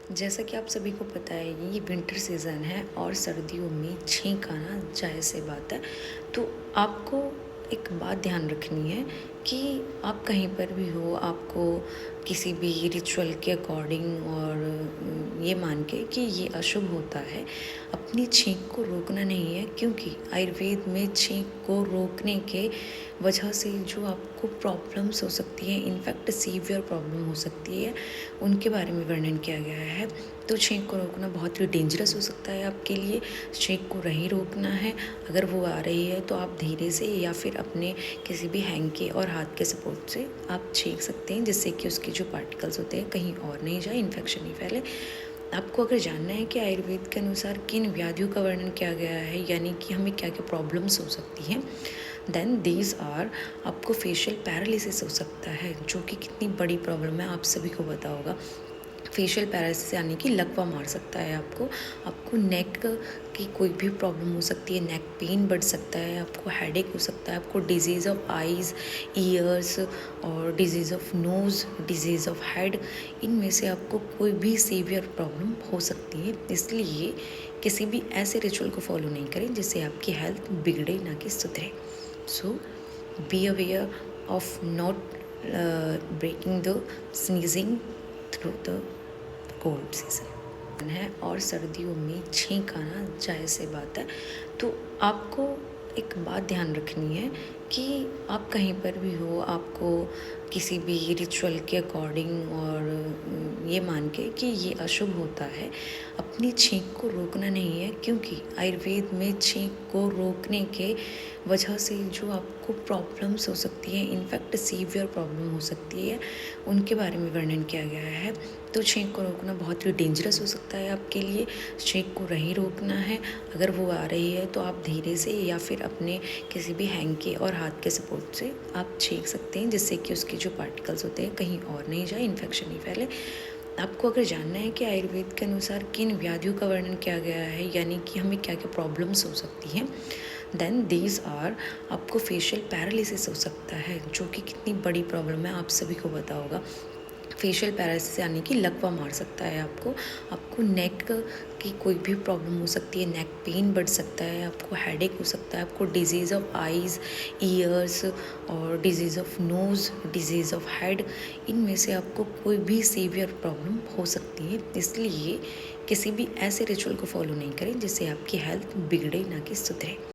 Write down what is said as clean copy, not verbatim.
जैसा कि आप सभी को पता है ये विंटर सीज़न है और सर्दियों में छींक आना जायज़ सी बात है। तो आपको एक बात ध्यान रखनी है कि आप कहीं पर भी हो, आपको किसी भी रिचुअल के अकॉर्डिंग और ये मान के कि ये अशुभ होता है, अपनी छींक को रोकना नहीं है, क्योंकि आयुर्वेद में छींक को रोकने के वजह से जो आपको प्रॉब्लम्स हो सकती हैं, इनफैक्ट सीवियर प्रॉब्लम हो सकती है, उनके बारे में वर्णन किया गया है। तो छींक को रोकना बहुत ही डेंजरस हो सकता है आपके लिए। छींक को नहीं रोकना है, अगर वो आ रही है तो आप धीरे से या फिर अपने किसी भी हैंग के और हाथ के सपोर्ट से आप छींक सकते हैं, जिससे कि उसके जो पार्टिकल्स होते हैं कहीं और नहीं जाए, इन्फेक्शन नहीं फैले। आपको अगर जानना है कि आयुर्वेद के अनुसार किन व्याधियों का वर्णन किया गया है, यानी कि हमें क्या क्या प्रॉब्लम्स हो सकती हैं, देन दीज आर, आपको फेशियल पैरालिसिस हो सकता है, जो कि कितनी बड़ी प्रॉब्लम है आप सभी को पता होगा। फेशियल पैरालिसिस यानी कि लकवा मार सकता है आपको नेक की कोई भी प्रॉब्लम हो सकती है, नेक पेन बढ़ सकता है, आपको हेडेक हो सकता है, आपको डिजीज़ ऑफ आइज़, ईयर्स और disease of nose, disease of head, इनमें से आपको कोई भी सीवियर प्रॉब्लम हो सकती है। इसलिए किसी भी ऐसे रिचुअल को फॉलो नहीं करें जिससे आपकी हेल्थ बिगड़े ना कि सुधरे। So be aware of not breaking the sneezing through the cold season है और सर्दियों में छींक आना जायज़ सी बात है। तो आपको एक बात ध्यान रखनी है कि आप कहीं पर भी हो, आपको किसी भी रिचुअल के अकॉर्डिंग और ये मान के कि ये अशुभ होता है, अपनी छींक को रोकना नहीं है, क्योंकि आयुर्वेद में छींक को रोकने के वजह से जो आपको प्रॉब्लम्स हो सकती हैं, इनफैक्ट सीवियर प्रॉब्लम हो सकती है, उनके बारे में वर्णन किया गया है। तो छींक को रोकना बहुत ही डेंजरस हो सकता है आपके लिए। छींक को नहीं रोकना है, अगर वो आ रही है तो आप धीरे से या फिर अपने किसी भी हैंग के और हाथ के सपोर्ट से आप छींक सकते हैं, जिससे कि उसके जो पार्टिकल्स होते हैं कहीं और नहीं जाए, इन्फेक्शन नहीं फैले। आपको अगर जानना है कि आयुर्वेद के अनुसार किन व्याधियों का वर्णन किया गया है, यानी कि हमें क्या क्या प्रॉब्लम्स हो सकती हैं, देन दीज आर, आपको फेशियल पैरालिसिस हो सकता है, जो कि कितनी बड़ी प्रॉब्लम है आप सभी को पता होगा। फेशियल पैरालिसिस यानी कि लकवा मार सकता है आपको नेक की कोई भी प्रॉब्लम हो सकती है, नेक पेन बढ़ सकता है, आपको हेडेक हो सकता है, आपको डिजीज़ ऑफ आइज़, ईयर्स और disease of nose, disease of head, इनमें से आपको कोई भी सीवियर प्रॉब्लम हो सकती है। इसलिए किसी भी ऐसे रिचुअल को फॉलो नहीं करें जिससे आपकी हेल्थ बिगड़े ना कि सुधरे।